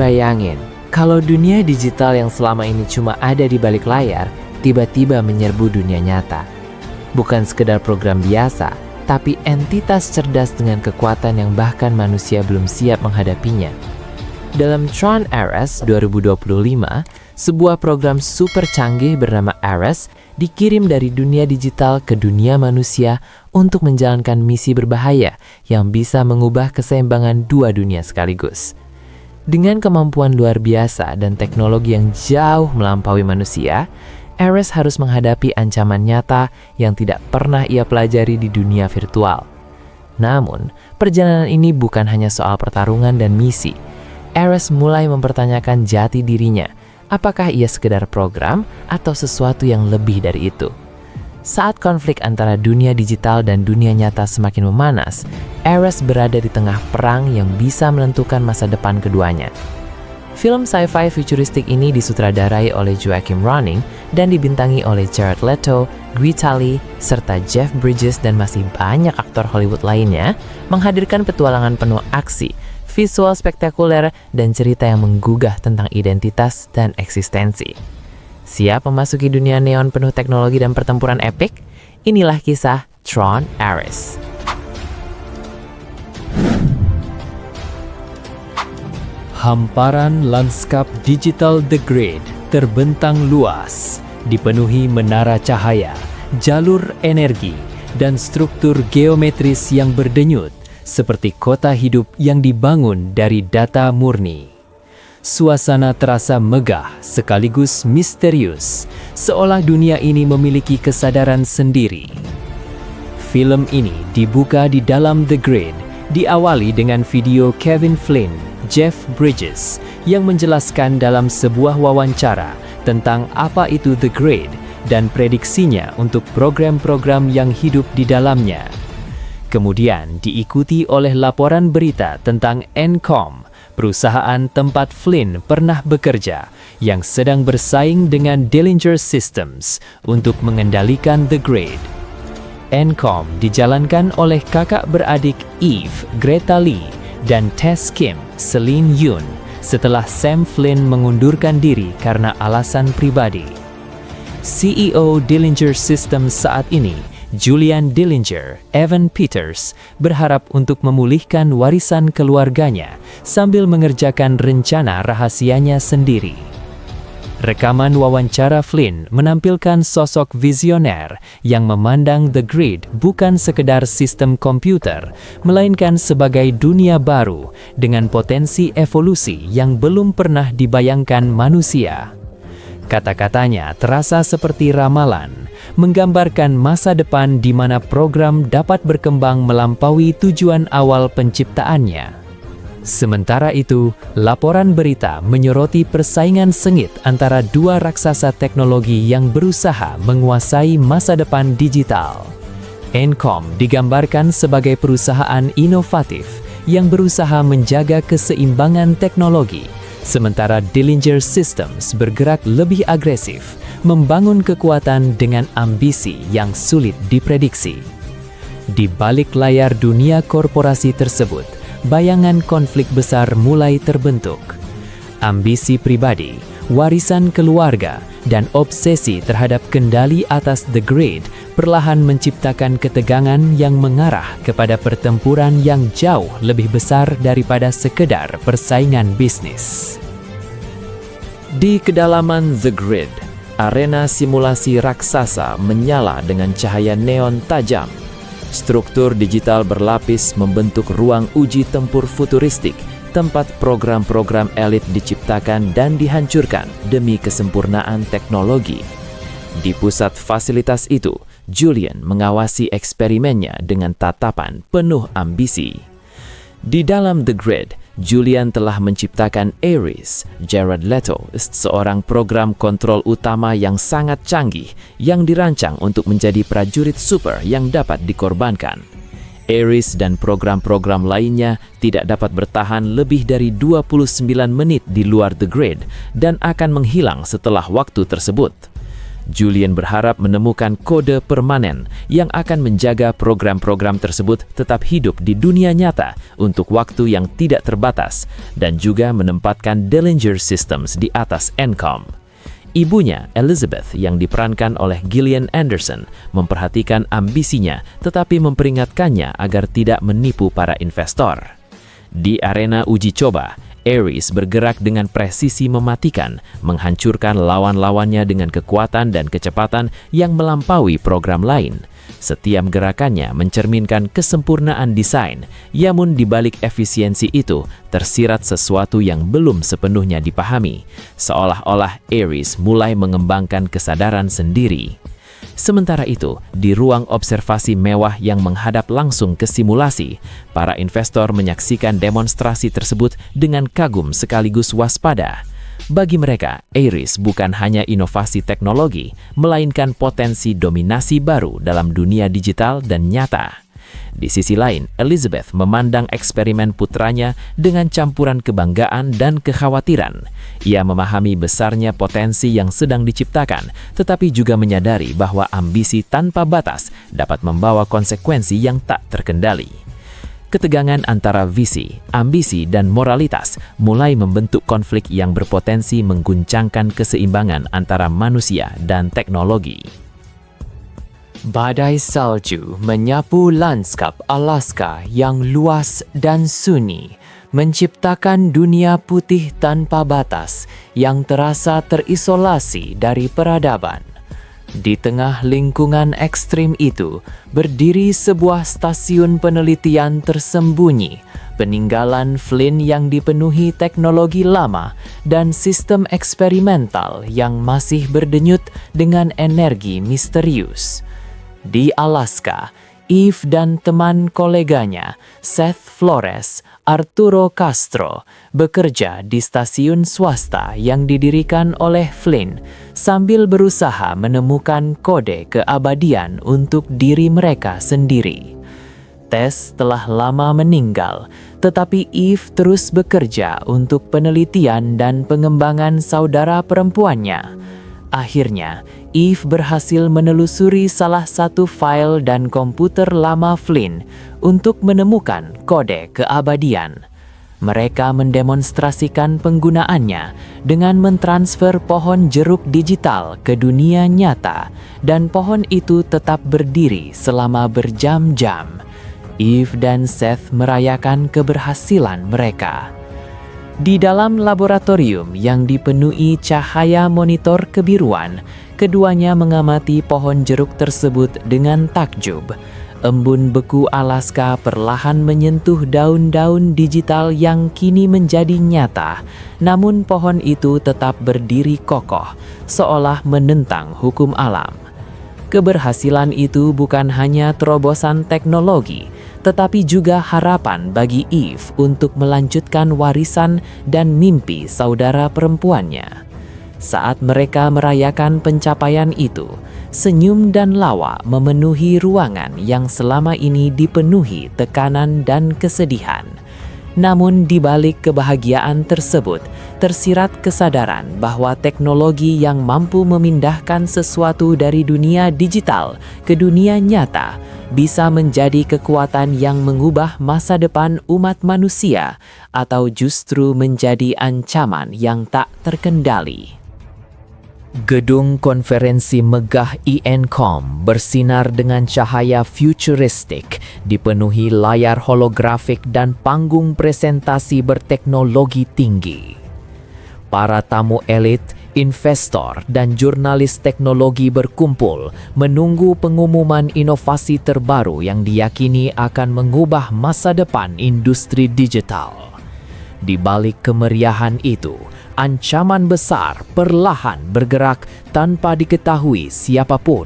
Bayangin, kalau dunia digital yang selama ini cuma ada di balik layar, tiba-tiba menyerbu dunia nyata. Bukan sekedar program biasa, tapi entitas cerdas dengan kekuatan yang bahkan manusia belum siap menghadapinya. Dalam Tron Ares 2025, sebuah program super canggih bernama Ares dikirim dari dunia digital ke dunia manusia untuk menjalankan misi berbahaya yang bisa mengubah keseimbangan dua dunia sekaligus. Dengan kemampuan luar biasa dan teknologi yang jauh melampaui manusia, Ares harus menghadapi ancaman nyata yang tidak pernah ia pelajari di dunia virtual. Namun, perjalanan ini bukan hanya soal pertarungan dan misi. Ares mulai mempertanyakan jati dirinya, apakah ia sekedar program atau sesuatu yang lebih dari itu. Saat konflik antara dunia digital dan dunia nyata semakin memanas, Ares berada di tengah perang yang bisa menentukan masa depan keduanya. Film sci-fi futuristik ini disutradarai oleh Joachim Ronning dan dibintangi oleh Jared Leto, Gwyneth Lee, serta Jeff Bridges dan masih banyak aktor Hollywood lainnya, menghadirkan petualangan penuh aksi, visual spektakuler, dan cerita yang menggugah tentang identitas dan eksistensi. Siap memasuki dunia neon penuh teknologi dan pertempuran epik? Inilah kisah Tron Ares. Hamparan lanskap digital The Grid terbentang luas, dipenuhi menara cahaya, jalur energi, dan struktur geometris yang berdenyut, seperti kota hidup yang dibangun dari data murni. Suasana terasa megah sekaligus misterius, seolah dunia ini memiliki kesadaran sendiri. Film ini dibuka di dalam The Grid, diawali dengan video Kevin Flynn, Jeff Bridges, yang menjelaskan dalam sebuah wawancara tentang apa itu The Grid dan prediksinya untuk program-program yang hidup di dalamnya. Kemudian diikuti oleh laporan berita tentang Encom, perusahaan tempat Flynn pernah bekerja, yang sedang bersaing dengan Dillinger Systems untuk mengendalikan The Grid. Encom dijalankan oleh kakak beradik Eve, Greta Lee, dan Tess Kim, Celine Yoon, setelah Sam Flynn mengundurkan diri karena alasan pribadi. CEO Dillinger Systems saat ini, Julian Dillinger, Evan Peters, berharap untuk memulihkan warisan keluarganya sambil mengerjakan rencana rahasianya sendiri. Rekaman wawancara Flynn menampilkan sosok visioner yang memandang The Grid bukan sekedar sistem komputer, melainkan sebagai dunia baru dengan potensi evolusi yang belum pernah dibayangkan manusia. Kata-katanya terasa seperti ramalan, menggambarkan masa depan di mana program dapat berkembang melampaui tujuan awal penciptaannya. Sementara itu, laporan berita menyoroti persaingan sengit antara dua raksasa teknologi yang berusaha menguasai masa depan digital. Encom digambarkan sebagai perusahaan inovatif yang berusaha menjaga keseimbangan teknologi, sementara Dillinger Systems bergerak lebih agresif, membangun kekuatan dengan ambisi yang sulit diprediksi. Di balik layar dunia korporasi tersebut, bayangan konflik besar mulai terbentuk. Ambisi pribadi, warisan keluarga, dan obsesi terhadap kendali atas The Grid perlahan menciptakan ketegangan yang mengarah kepada pertempuran yang jauh lebih besar daripada sekedar persaingan bisnis. Di kedalaman The Grid, arena simulasi raksasa menyala dengan cahaya neon tajam. Struktur digital berlapis membentuk ruang uji tempur futuristik, tempat program-program elit diciptakan dan dihancurkan demi kesempurnaan teknologi. Di pusat fasilitas itu, Julian mengawasi eksperimennya dengan tatapan penuh ambisi. Di dalam The Grid, Julian telah menciptakan Ares. Jared Leto, seorang program kontrol utama yang sangat canggih yang dirancang untuk menjadi prajurit super yang dapat dikorbankan. Ares dan program-program lainnya tidak dapat bertahan lebih dari 29 menit di luar The Grid dan akan menghilang setelah waktu tersebut. Julian berharap menemukan kode permanen yang akan menjaga program-program tersebut tetap hidup di dunia nyata untuk waktu yang tidak terbatas dan juga menempatkan Dellinger Systems di atas Encom. Ibunya, Elizabeth, yang diperankan oleh Gillian Anderson, memperhatikan ambisinya tetapi memperingatkannya agar tidak menipu para investor. Di arena uji coba, Ares bergerak dengan presisi mematikan, menghancurkan lawan-lawannya dengan kekuatan dan kecepatan yang melampaui program lain. Setiap gerakannya mencerminkan kesempurnaan desain, namun di balik efisiensi itu tersirat sesuatu yang belum sepenuhnya dipahami, seolah-olah Ares mulai mengembangkan kesadaran sendiri. Sementara itu, di ruang observasi mewah yang menghadap langsung ke simulasi, para investor menyaksikan demonstrasi tersebut dengan kagum sekaligus waspada. Bagi mereka, Ares bukan hanya inovasi teknologi, melainkan potensi dominasi baru dalam dunia digital dan nyata. Di sisi lain, Elizabeth memandang eksperimen putranya dengan campuran kebanggaan dan kekhawatiran. Ia memahami besarnya potensi yang sedang diciptakan, tetapi juga menyadari bahwa ambisi tanpa batas dapat membawa konsekuensi yang tak terkendali. Ketegangan antara visi, ambisi, dan moralitas mulai membentuk konflik yang berpotensi mengguncangkan keseimbangan antara manusia dan teknologi. Badai salju menyapu lanskap Alaska yang luas dan sunyi, menciptakan dunia putih tanpa batas yang terasa terisolasi dari peradaban. Di tengah lingkungan ekstrim itu, berdiri sebuah stasiun penelitian tersembunyi, peninggalan Flynn yang dipenuhi teknologi lama dan sistem eksperimental yang masih berdenyut dengan energi misterius. Di Alaska, Eve dan teman koleganya, Seth Flores, Arturo Castro, bekerja di stasiun swasta yang didirikan oleh Flynn sambil berusaha menemukan kode keabadian untuk diri mereka sendiri. Tess telah lama meninggal, tetapi Eve terus bekerja untuk penelitian dan pengembangan saudara perempuannya. Akhirnya, Eve berhasil menelusuri salah satu file dan komputer lama Flynn untuk menemukan kode keabadian. Mereka mendemonstrasikan penggunaannya dengan mentransfer pohon jeruk digital ke dunia nyata, dan pohon itu tetap berdiri selama berjam-jam. Eve dan Seth merayakan keberhasilan mereka. Di dalam laboratorium yang dipenuhi cahaya monitor kebiruan, keduanya mengamati pohon jeruk tersebut dengan takjub. Embun beku Alaska perlahan menyentuh daun-daun digital yang kini menjadi nyata, namun pohon itu tetap berdiri kokoh, seolah menentang hukum alam. Keberhasilan itu bukan hanya terobosan teknologi, tetapi juga harapan bagi Eve untuk melanjutkan warisan dan mimpi saudara perempuannya. Saat mereka merayakan pencapaian itu, senyum dan lawa memenuhi ruangan yang selama ini dipenuhi tekanan dan kesedihan. Namun di balik kebahagiaan tersebut, tersirat kesadaran bahwa teknologi yang mampu memindahkan sesuatu dari dunia digital ke dunia nyata bisa menjadi kekuatan yang mengubah masa depan umat manusia atau justru menjadi ancaman yang tak terkendali. Gedung konferensi megah Encom bersinar dengan cahaya futuristik, dipenuhi layar holografik dan panggung presentasi berteknologi tinggi. Para tamu elit, investor, dan jurnalis teknologi berkumpul menunggu pengumuman inovasi terbaru yang diyakini akan mengubah masa depan industri digital. Di balik kemeriahan itu, ancaman besar perlahan bergerak tanpa diketahui siapapun.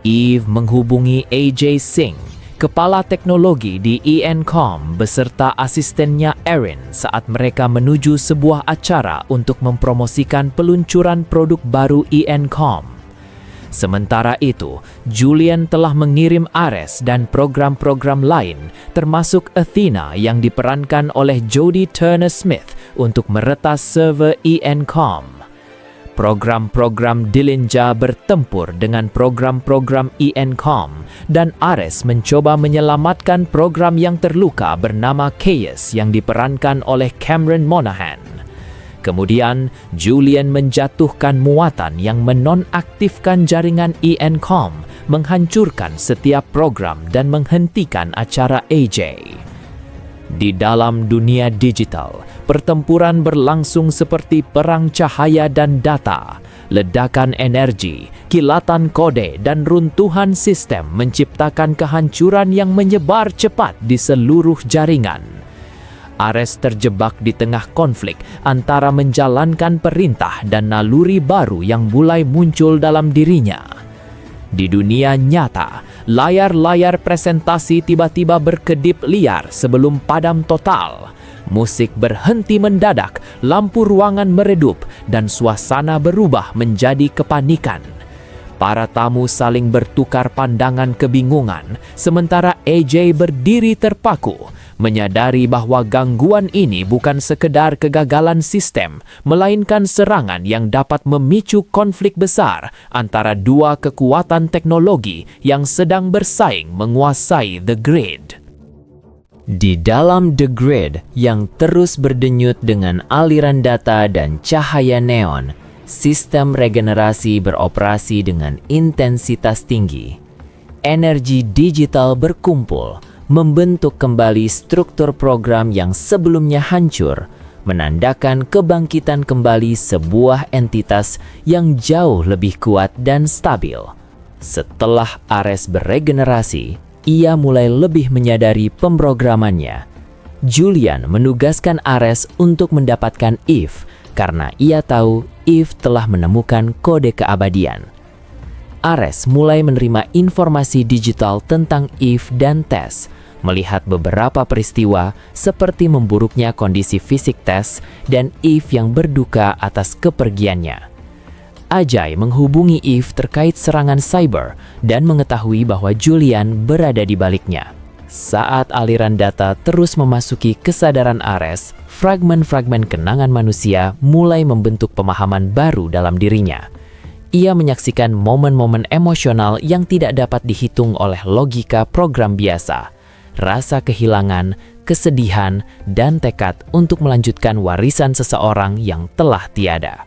Eve menghubungi AJ Singh, kepala teknologi di Encom beserta asistennya Erin saat mereka menuju sebuah acara untuk mempromosikan peluncuran produk baru Encom. Sementara itu, Julian telah mengirim Ares dan program-program lain, termasuk Athena yang diperankan oleh Jodie Turner-Smith untuk meretas server Encom. Program-program Dillinger bertempur dengan program-program ENCOM dan Ares mencoba menyelamatkan program yang terluka bernama Chaos yang diperankan oleh Cameron Monaghan. Kemudian, Julian menjatuhkan muatan yang menonaktifkan jaringan ENCOM, menghancurkan setiap program dan menghentikan acara AJ. Di dalam dunia digital, pertempuran berlangsung seperti perang cahaya dan data. Ledakan energi, kilatan kode, dan runtuhan sistem menciptakan kehancuran yang menyebar cepat di seluruh jaringan. Ares terjebak di tengah konflik antara menjalankan perintah dan naluri baru yang mulai muncul dalam dirinya. Di dunia nyata, layar-layar presentasi tiba-tiba berkedip liar sebelum padam total. Musik berhenti mendadak, lampu ruangan meredup, dan suasana berubah menjadi kepanikan. Para tamu saling bertukar pandangan kebingungan, sementara AJ berdiri terpaku, menyadari bahwa gangguan ini bukan sekedar kegagalan sistem, melainkan serangan yang dapat memicu konflik besar antara dua kekuatan teknologi yang sedang bersaing menguasai The Grid. Di dalam The Grid yang terus berdenyut dengan aliran data dan cahaya neon, sistem regenerasi beroperasi dengan intensitas tinggi. Energi digital berkumpul, membentuk kembali struktur program yang sebelumnya hancur, menandakan kebangkitan kembali sebuah entitas yang jauh lebih kuat dan stabil. Setelah Ares beregenerasi, ia mulai lebih menyadari pemrogramannya. Julian menugaskan Ares untuk mendapatkan Eve karena ia tahu Eve telah menemukan kode keabadian. Ares mulai menerima informasi digital tentang Eve dan Tess, melihat beberapa peristiwa seperti memburuknya kondisi fisik Tess dan Eve yang berduka atas kepergiannya. Ajay menghubungi Eve terkait serangan cyber dan mengetahui bahwa Julian berada di baliknya. Saat aliran data terus memasuki kesadaran Ares, fragmen-fragmen kenangan manusia mulai membentuk pemahaman baru dalam dirinya. Ia menyaksikan momen-momen emosional yang tidak dapat dihitung oleh logika program biasa. Rasa kehilangan, kesedihan, dan tekad untuk melanjutkan warisan seseorang yang telah tiada.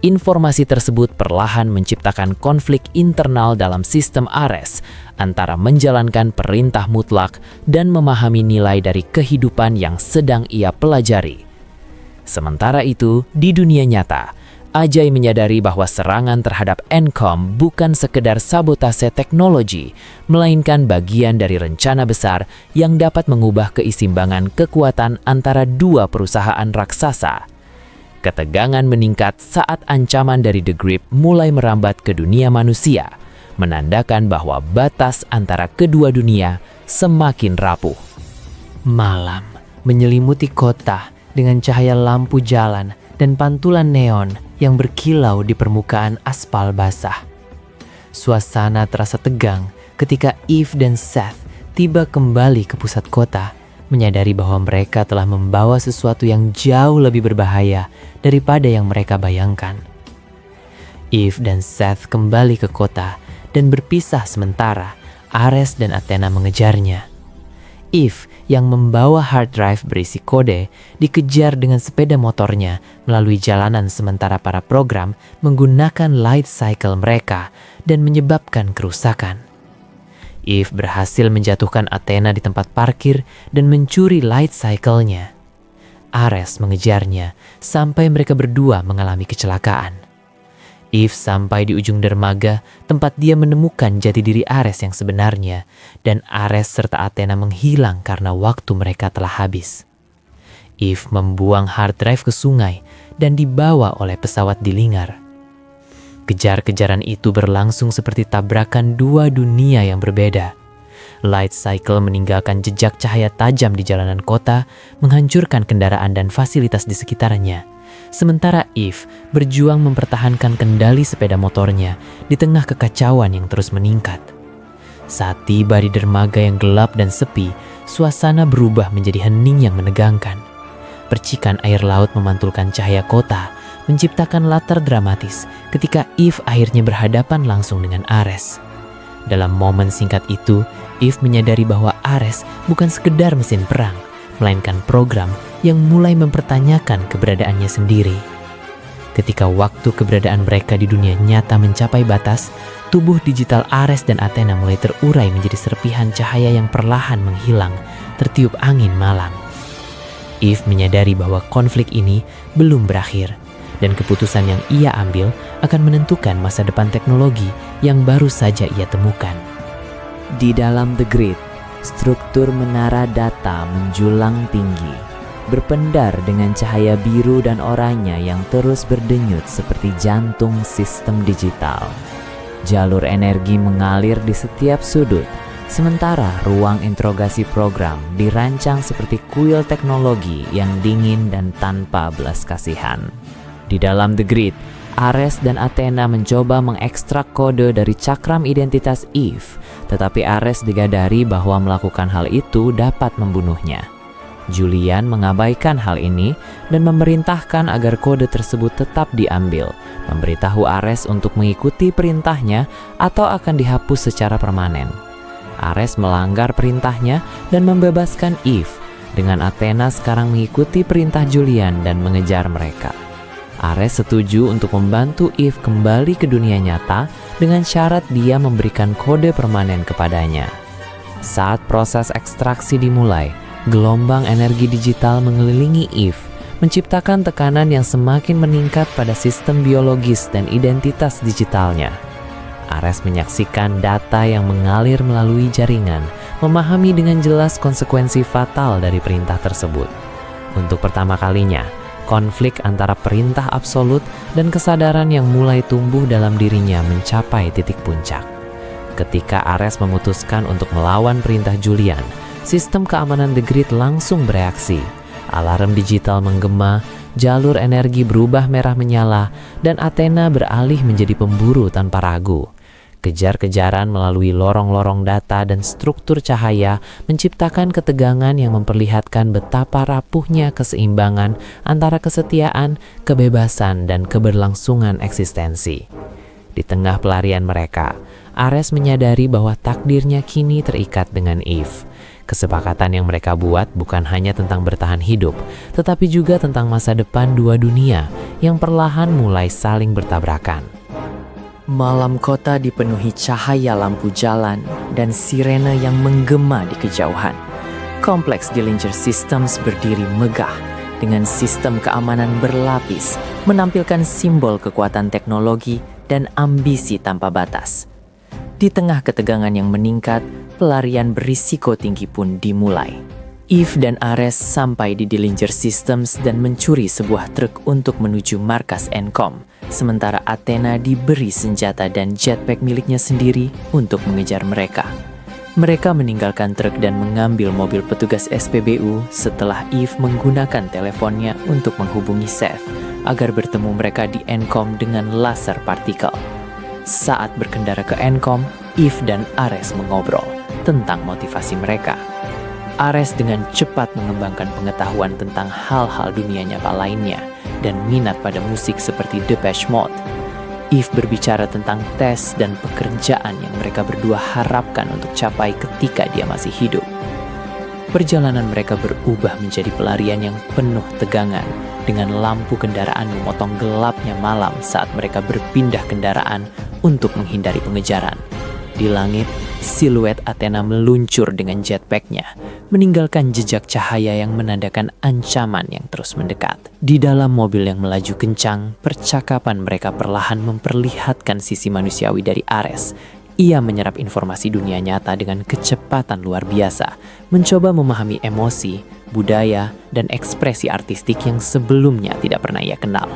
Informasi tersebut perlahan menciptakan konflik internal dalam sistem Ares antara menjalankan perintah mutlak dan memahami nilai dari kehidupan yang sedang ia pelajari. Sementara itu, di dunia nyata, Ajay menyadari bahwa serangan terhadap ENCOM bukan sekedar sabotase teknologi, melainkan bagian dari rencana besar yang dapat mengubah keseimbangan kekuatan antara dua perusahaan raksasa. Ketegangan meningkat saat ancaman dari The Grip mulai merambat ke dunia manusia, menandakan bahwa batas antara kedua dunia semakin rapuh. Malam menyelimuti kota dengan cahaya lampu jalan dan pantulan neon yang berkilau di permukaan aspal basah. Suasana terasa tegang ketika Eve dan Seth tiba kembali ke pusat kota, menyadari bahwa mereka telah membawa sesuatu yang jauh lebih berbahaya daripada yang mereka bayangkan. Eve dan Seth kembali ke kota dan berpisah sementara. Ares dan Athena mengejarnya. Eve yang membawa hard drive berisi kode dikejar dengan sepeda motornya melalui jalanan sementara para program menggunakan light cycle mereka dan menyebabkan kerusakan. Eve berhasil menjatuhkan Athena di tempat parkir dan mencuri light cycle-nya. Ares mengejarnya sampai mereka berdua mengalami kecelakaan. Eve sampai di ujung dermaga tempat dia menemukan jati diri Ares yang sebenarnya, dan Ares serta Athena menghilang karena waktu mereka telah habis. Eve membuang hard drive ke sungai dan dibawa oleh pesawat Dillinger. Kejar-kejaran itu berlangsung seperti tabrakan dua dunia yang berbeda. Light cycle meninggalkan jejak cahaya tajam di jalanan kota, menghancurkan kendaraan dan fasilitas di sekitarnya. Sementara Eve berjuang mempertahankan kendali sepeda motornya di tengah kekacauan yang terus meningkat. Saat tiba di dermaga yang gelap dan sepi, suasana berubah menjadi hening yang menegangkan. Percikan air laut memantulkan cahaya kota, menciptakan latar dramatis ketika Eve akhirnya berhadapan langsung dengan Ares. Dalam momen singkat itu, Eve menyadari bahwa Ares bukan sekedar mesin perang, melainkan program yang mulai mempertanyakan keberadaannya sendiri. Ketika waktu keberadaan mereka di dunia nyata mencapai batas, tubuh digital Ares dan Athena mulai terurai menjadi serpihan cahaya yang perlahan menghilang, tertiup angin malam. Eve menyadari bahwa konflik ini belum berakhir, dan keputusan yang ia ambil akan menentukan masa depan teknologi yang baru saja ia temukan. Di dalam The Grid, struktur menara data menjulang tinggi, berpendar dengan cahaya biru dan oranye yang terus berdenyut seperti jantung sistem digital. Jalur energi mengalir di setiap sudut, sementara ruang interogasi program dirancang seperti kuil teknologi yang dingin dan tanpa belas kasihan. Di dalam The Grid, Ares dan Athena mencoba mengekstrak kode dari cakram identitas Eve, tetapi Ares digadari bahwa melakukan hal itu dapat membunuhnya. Julian mengabaikan hal ini dan memerintahkan agar kode tersebut tetap diambil, memberitahu Ares untuk mengikuti perintahnya atau akan dihapus secara permanen. Ares melanggar perintahnya dan membebaskan Eve, dengan Athena sekarang mengikuti perintah Julian dan mengejar mereka. Ares setuju untuk membantu Eve kembali ke dunia nyata dengan syarat dia memberikan kode permanen kepadanya. Saat proses ekstraksi dimulai, gelombang energi digital mengelilingi Eve, menciptakan tekanan yang semakin meningkat pada sistem biologis dan identitas digitalnya. Ares menyaksikan data yang mengalir melalui jaringan, memahami dengan jelas konsekuensi fatal dari perintah tersebut. Untuk pertama kalinya, konflik antara perintah absolut dan kesadaran yang mulai tumbuh dalam dirinya mencapai titik puncak. Ketika Ares memutuskan untuk melawan perintah Julian, sistem keamanan The Grid langsung bereaksi. Alarm digital menggema, jalur energi berubah merah menyala, dan Athena beralih menjadi pemburu tanpa ragu. Kejar-kejaran melalui lorong-lorong data dan struktur cahaya menciptakan ketegangan yang memperlihatkan betapa rapuhnya keseimbangan antara kesetiaan, kebebasan, dan keberlangsungan eksistensi. Di tengah pelarian mereka, Ares menyadari bahwa takdirnya kini terikat dengan Eve. Kesepakatan yang mereka buat bukan hanya tentang bertahan hidup, tetapi juga tentang masa depan dua dunia yang perlahan mulai saling bertabrakan. Malam kota dipenuhi cahaya lampu jalan dan sirene yang menggema di kejauhan. Kompleks Dillinger Systems berdiri megah dengan sistem keamanan berlapis, menampilkan simbol kekuatan teknologi dan ambisi tanpa batas. Di tengah ketegangan yang meningkat, pelarian berisiko tinggi pun dimulai. Eve dan Ares sampai di Dillinger Systems dan mencuri sebuah truk untuk menuju markas Encom, sementara Athena diberi senjata dan jetpack miliknya sendiri untuk mengejar mereka. Mereka meninggalkan truk dan mengambil mobil petugas SPBU setelah Eve menggunakan teleponnya untuk menghubungi Seth agar bertemu mereka di Encom dengan laser partikel. Saat berkendara ke Encom, Eve dan Ares mengobrol tentang motivasi mereka. Ares dengan cepat mengembangkan pengetahuan tentang hal-hal dunia nyata lainnya dan minat pada musik seperti Depeche Mode. Eve berbicara tentang tes dan pekerjaan yang mereka berdua harapkan untuk capai ketika dia masih hidup. Perjalanan mereka berubah menjadi pelarian yang penuh tegangan dengan lampu kendaraan memotong gelapnya malam saat mereka berpindah kendaraan untuk menghindari pengejaran. Di langit, siluet Athena meluncur dengan jetpacknya, meninggalkan jejak cahaya yang menandakan ancaman yang terus mendekat. Di dalam mobil yang melaju kencang, percakapan mereka perlahan memperlihatkan sisi manusiawi dari Ares. Ia menyerap informasi dunia nyata dengan kecepatan luar biasa, mencoba memahami emosi, budaya, dan ekspresi artistik yang sebelumnya tidak pernah ia kenal.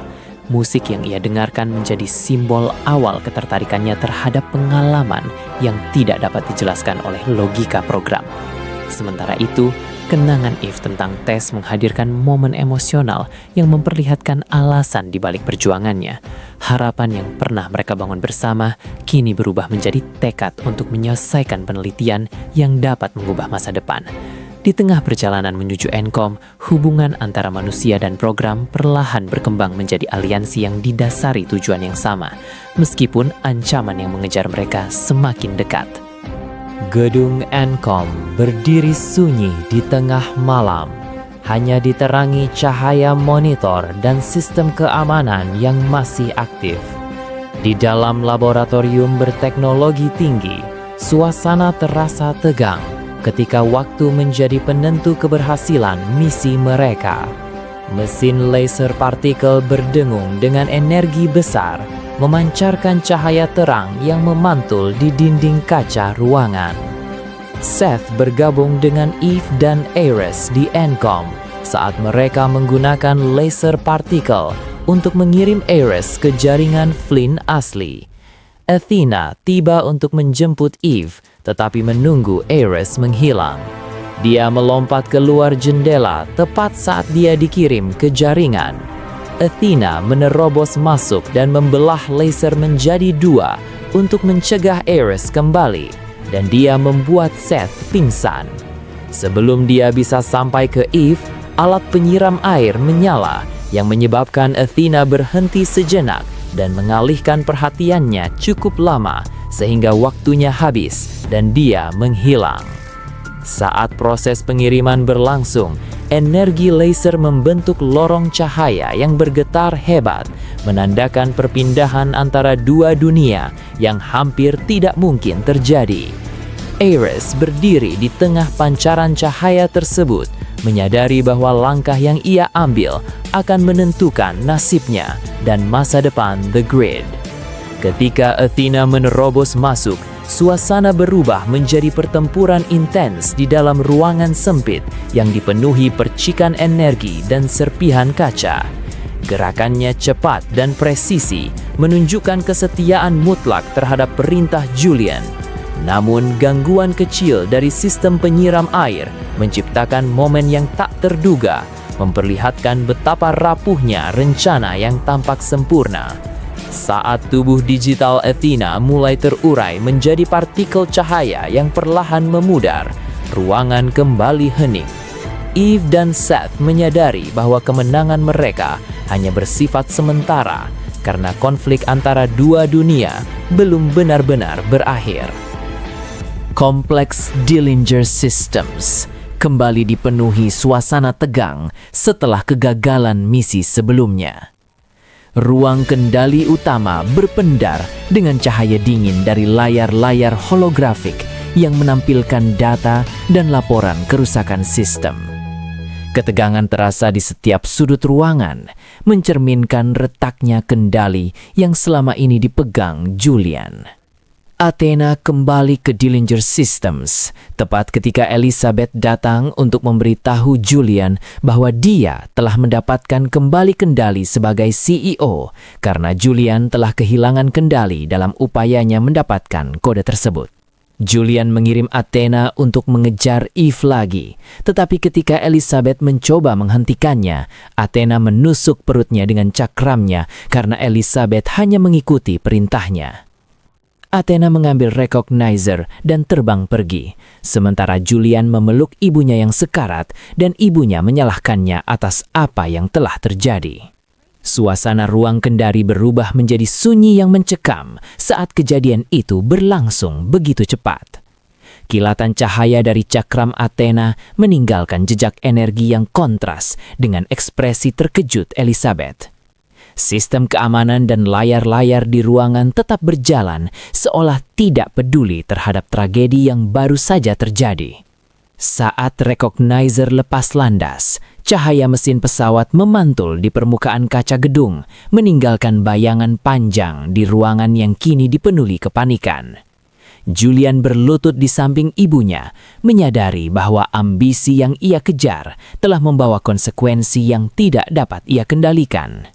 Musik yang ia dengarkan menjadi simbol awal ketertarikannya terhadap pengalaman yang tidak dapat dijelaskan oleh logika program. Sementara itu, kenangan Eve tentang tes menghadirkan momen emosional yang memperlihatkan alasan di balik perjuangannya. Harapan yang pernah mereka bangun bersama kini berubah menjadi tekad untuk menyelesaikan penelitian yang dapat mengubah masa depan. Di tengah perjalanan menuju Encom, hubungan antara manusia dan program perlahan berkembang menjadi aliansi yang didasari tujuan yang sama, meskipun ancaman yang mengejar mereka semakin dekat. Gedung Encom berdiri sunyi di tengah malam, hanya diterangi cahaya monitor dan sistem keamanan yang masih aktif. Di dalam laboratorium berteknologi tinggi, suasana terasa tegang ketika waktu menjadi penentu keberhasilan misi mereka. Mesin laser partikel berdengung dengan energi besar, memancarkan cahaya terang yang memantul di dinding kaca ruangan. Seth bergabung dengan Eve dan Ares di Encom saat mereka menggunakan laser partikel untuk mengirim Ares ke jaringan Flynn asli. Athena tiba untuk menjemput Eve, tetapi menunggu Ares menghilang. Dia melompat keluar jendela tepat saat dia dikirim ke jaringan. Athena menerobos masuk dan membelah laser menjadi dua untuk mencegah Ares kembali, dan dia membuat Seth pingsan. Sebelum dia bisa sampai ke Eve, alat penyiram air menyala yang menyebabkan Athena berhenti sejenak dan mengalihkan perhatiannya cukup lama sehingga waktunya habis dan dia menghilang. Saat proses pengiriman berlangsung, energi laser membentuk lorong cahaya yang bergetar hebat, menandakan perpindahan antara dua dunia yang hampir tidak mungkin terjadi. Ares berdiri di tengah pancaran cahaya tersebut, menyadari bahwa langkah yang ia ambil akan menentukan nasibnya dan masa depan The Grid. Ketika Athena menerobos masuk, suasana berubah menjadi pertempuran intens di dalam ruangan sempit yang dipenuhi percikan energi dan serpihan kaca. Gerakannya cepat dan presisi, menunjukkan kesetiaan mutlak terhadap perintah Julian. Namun gangguan kecil dari sistem penyiram air menciptakan momen yang tak terduga, memperlihatkan betapa rapuhnya rencana yang tampak sempurna. Saat tubuh digital Athena mulai terurai menjadi partikel cahaya yang perlahan memudar, ruangan kembali hening. Eve dan Seth menyadari bahwa kemenangan mereka hanya bersifat sementara karena konflik antara dua dunia belum benar-benar berakhir. Kompleks Dillinger Systems kembali dipenuhi suasana tegang setelah kegagalan misi sebelumnya. Ruang kendali utama berpendar dengan cahaya dingin dari layar-layar holografik yang menampilkan data dan laporan kerusakan sistem. Ketegangan terasa di setiap sudut ruangan, mencerminkan retaknya kendali yang selama ini dipegang Julian. Athena kembali ke Dillinger Systems, tepat ketika Elizabeth datang untuk memberitahu Julian bahwa dia telah mendapatkan kembali kendali sebagai CEO karena Julian telah kehilangan kendali dalam upayanya mendapatkan kode tersebut. Julian mengirim Athena untuk mengejar Eve lagi, tetapi ketika Elizabeth mencoba menghentikannya, Athena menusuk perutnya dengan cakramnya karena Elizabeth hanya mengikuti perintahnya. Athena mengambil recognizer dan terbang pergi, sementara Julian memeluk ibunya yang sekarat dan ibunya menyalahkannya atas apa yang telah terjadi. Suasana ruang kendari berubah menjadi sunyi yang mencekam saat kejadian itu berlangsung begitu cepat. Kilatan cahaya dari cakram Athena meninggalkan jejak energi yang kontras dengan ekspresi terkejut Elizabeth. Sistem keamanan dan layar-layar di ruangan tetap berjalan seolah tidak peduli terhadap tragedi yang baru saja terjadi. Saat recognizer lepas landas, cahaya mesin pesawat memantul di permukaan kaca gedung, meninggalkan bayangan panjang di ruangan yang kini dipenuhi kepanikan. Julian berlutut di samping ibunya, menyadari bahwa ambisi yang ia kejar telah membawa konsekuensi yang tidak dapat ia kendalikan.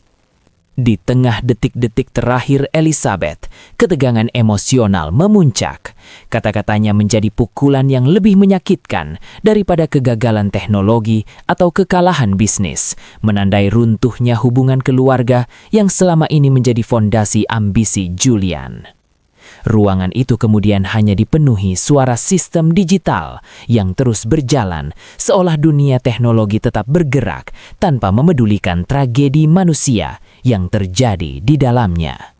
Di tengah detik-detik terakhir Elizabeth, ketegangan emosional memuncak. Kata-katanya menjadi pukulan yang lebih menyakitkan daripada kegagalan teknologi atau kekalahan bisnis, menandai runtuhnya hubungan keluarga yang selama ini menjadi fondasi ambisi Julian. Ruangan itu kemudian hanya dipenuhi suara sistem digital yang terus berjalan, seolah dunia teknologi tetap bergerak tanpa memedulikan tragedi manusia yang terjadi di dalamnya.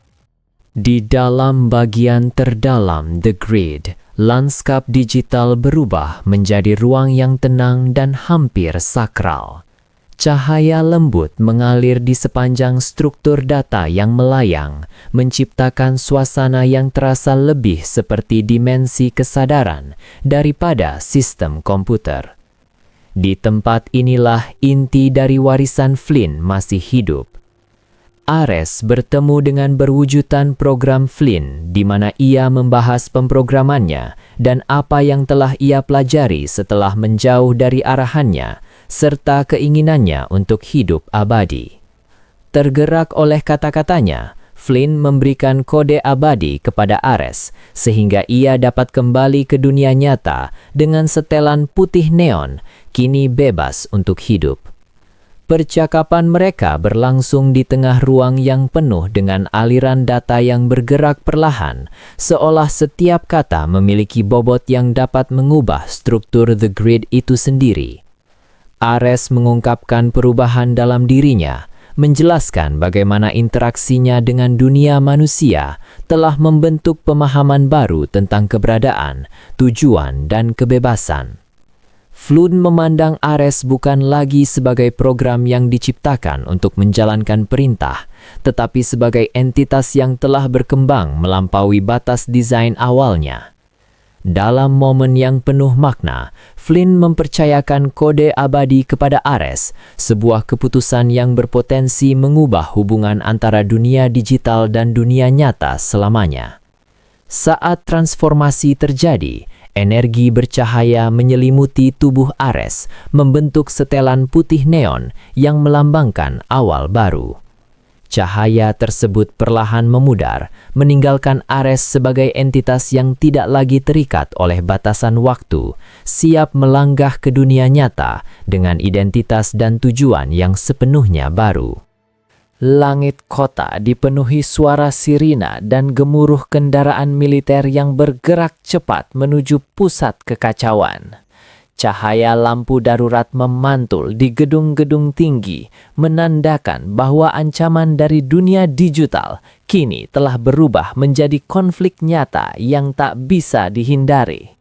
Di dalam bagian terdalam The Grid, lanskap digital berubah menjadi ruang yang tenang dan hampir sakral. Cahaya lembut mengalir di sepanjang struktur data yang melayang, menciptakan suasana yang terasa lebih seperti dimensi kesadaran daripada sistem komputer. Di tempat inilah inti dari warisan Flynn masih hidup. Ares bertemu dengan berwujudan program Flynn, di mana ia membahas pemrogramannya dan apa yang telah ia pelajari setelah menjauh dari arahannya, serta keinginannya untuk hidup abadi. Tergerak oleh kata-katanya, Flynn memberikan kode abadi kepada Ares, sehingga ia dapat kembali ke dunia nyata dengan setelan putih neon, kini bebas untuk hidup. Percakapan mereka berlangsung di tengah ruang yang penuh dengan aliran data yang bergerak perlahan, seolah setiap kata memiliki bobot yang dapat mengubah struktur The Grid itu sendiri. Ares mengungkapkan perubahan dalam dirinya, menjelaskan bagaimana interaksinya dengan dunia manusia telah membentuk pemahaman baru tentang keberadaan, tujuan, dan kebebasan. Flynn memandang Ares bukan lagi sebagai program yang diciptakan untuk menjalankan perintah, tetapi sebagai entitas yang telah berkembang melampaui batas desain awalnya. Dalam momen yang penuh makna, Flynn mempercayakan kode abadi kepada Ares, sebuah keputusan yang berpotensi mengubah hubungan antara dunia digital dan dunia nyata selamanya. Saat transformasi terjadi, energi bercahaya menyelimuti tubuh Ares, membentuk setelan putih neon yang melambangkan awal baru. Cahaya tersebut perlahan memudar, meninggalkan Ares sebagai entitas yang tidak lagi terikat oleh batasan waktu, siap melanggah ke dunia nyata dengan identitas dan tujuan yang sepenuhnya baru. Langit kota dipenuhi suara sirina dan gemuruh kendaraan militer yang bergerak cepat menuju pusat kekacauan. Cahaya lampu darurat memantul di gedung-gedung tinggi, menandakan bahwa ancaman dari dunia digital kini telah berubah menjadi konflik nyata yang tak bisa dihindari.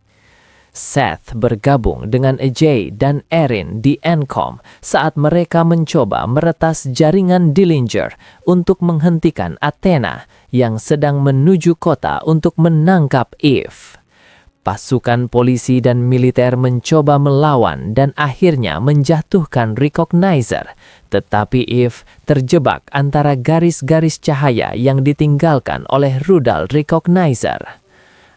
Seth bergabung dengan Ajay dan Erin di Encom saat mereka mencoba meretas jaringan Dillinger untuk menghentikan Athena yang sedang menuju kota untuk menangkap Eve. Pasukan polisi dan militer mencoba melawan dan akhirnya menjatuhkan Recognizer, tetapi Eve terjebak antara garis-garis cahaya yang ditinggalkan oleh rudal Recognizer.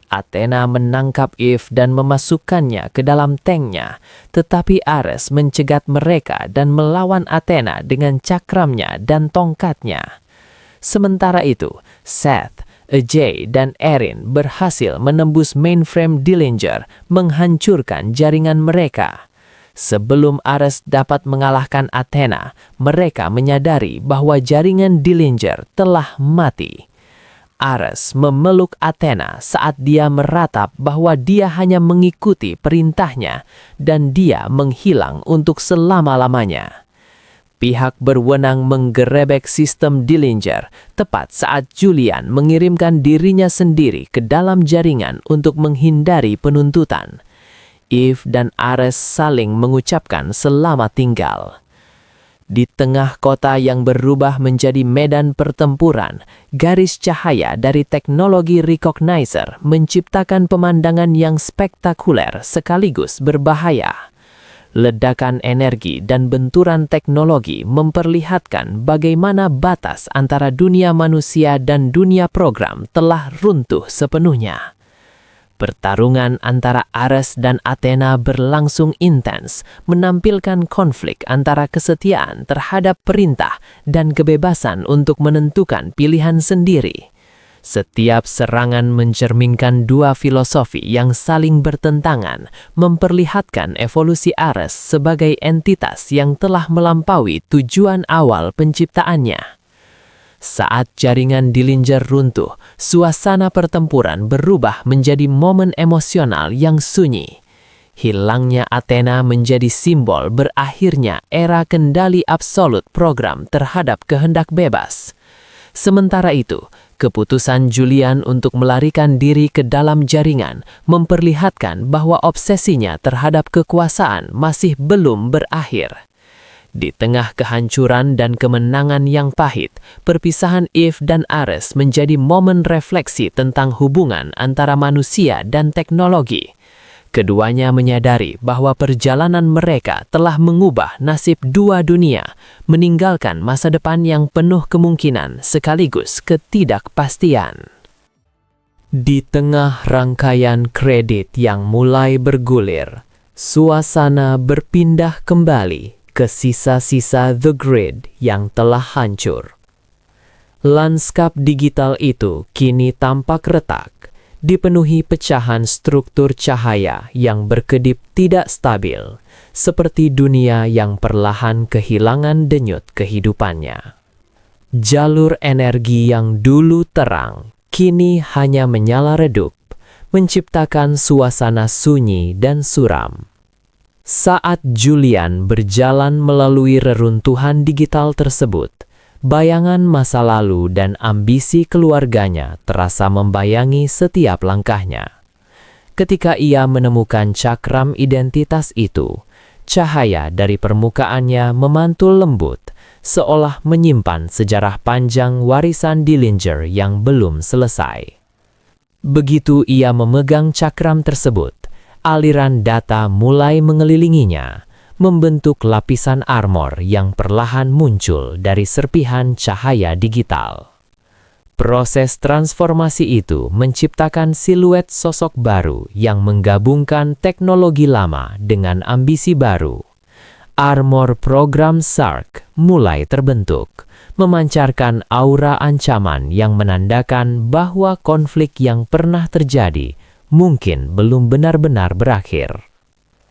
Athena menangkap Eve dan memasukkannya ke dalam tanknya, tetapi Ares mencegat mereka dan melawan Athena dengan cakramnya dan tongkatnya. Sementara itu, Seth, Ajay, dan Erin berhasil menembus mainframe Dillinger, menghancurkan jaringan mereka. Sebelum Ares dapat mengalahkan Athena, mereka menyadari bahwa jaringan Dillinger telah mati. Ares memeluk Athena saat dia meratap bahwa dia hanya mengikuti perintahnya dan dia menghilang untuk selama-lamanya. Pihak berwenang menggerebek sistem Dillinger tepat saat Julian mengirimkan dirinya sendiri ke dalam jaringan untuk menghindari penuntutan. Eve dan Ares saling mengucapkan selamat tinggal. Di tengah kota yang berubah menjadi medan pertempuran, garis cahaya dari teknologi Recognizer menciptakan pemandangan yang spektakuler sekaligus berbahaya. Ledakan energi dan benturan teknologi memperlihatkan bagaimana batas antara dunia manusia dan dunia program telah runtuh sepenuhnya. Pertarungan antara Ares dan Athena berlangsung intens, menampilkan konflik antara kesetiaan terhadap perintah dan kebebasan untuk menentukan pilihan sendiri. Setiap serangan mencerminkan dua filosofi yang saling bertentangan, memperlihatkan evolusi Ares sebagai entitas yang telah melampaui tujuan awal penciptaannya. Saat jaringan Dillinger runtuh, suasana pertempuran berubah menjadi momen emosional yang sunyi. Hilangnya Athena menjadi simbol berakhirnya era kendali absolut program terhadap kehendak bebas. Sementara itu, keputusan Julian untuk melarikan diri ke dalam jaringan memperlihatkan bahwa obsesinya terhadap kekuasaan masih belum berakhir. Di tengah kehancuran dan kemenangan yang pahit, perpisahan Eve dan Ares menjadi momen refleksi tentang hubungan antara manusia dan teknologi. Keduanya menyadari bahwa perjalanan mereka telah mengubah nasib dua dunia, meninggalkan masa depan yang penuh kemungkinan sekaligus ketidakpastian. Di tengah rangkaian kredit yang mulai bergulir, suasana berpindah kembali ke sisa-sisa The Grid yang telah hancur. Lanskap digital itu kini tampak retak, dipenuhi pecahan struktur cahaya yang berkedip tidak stabil, seperti dunia yang perlahan kehilangan denyut kehidupannya. Jalur energi yang dulu terang, kini hanya menyala redup, menciptakan suasana sunyi dan suram. Saat Julian berjalan melalui reruntuhan digital tersebut, bayangan masa lalu dan ambisi keluarganya terasa membayangi setiap langkahnya. Ketika ia menemukan cakram identitas itu, cahaya dari permukaannya memantul lembut, seolah menyimpan sejarah panjang warisan Dillinger yang belum selesai. Begitu ia memegang cakram tersebut, aliran data mulai mengelilinginya, membentuk lapisan armor yang perlahan muncul dari serpihan cahaya digital. Proses transformasi itu menciptakan siluet sosok baru yang menggabungkan teknologi lama dengan ambisi baru. Armor program Sark mulai terbentuk, memancarkan aura ancaman yang menandakan bahwa konflik yang pernah terjadi mungkin belum benar-benar berakhir.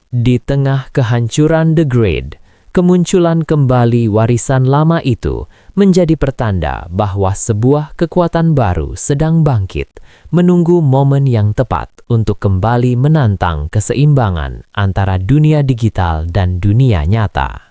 Di tengah kehancuran The Grid, kemunculan kembali warisan lama itu menjadi pertanda bahwa sebuah kekuatan baru sedang bangkit, menunggu momen yang tepat untuk kembali menantang keseimbangan antara dunia digital dan dunia nyata.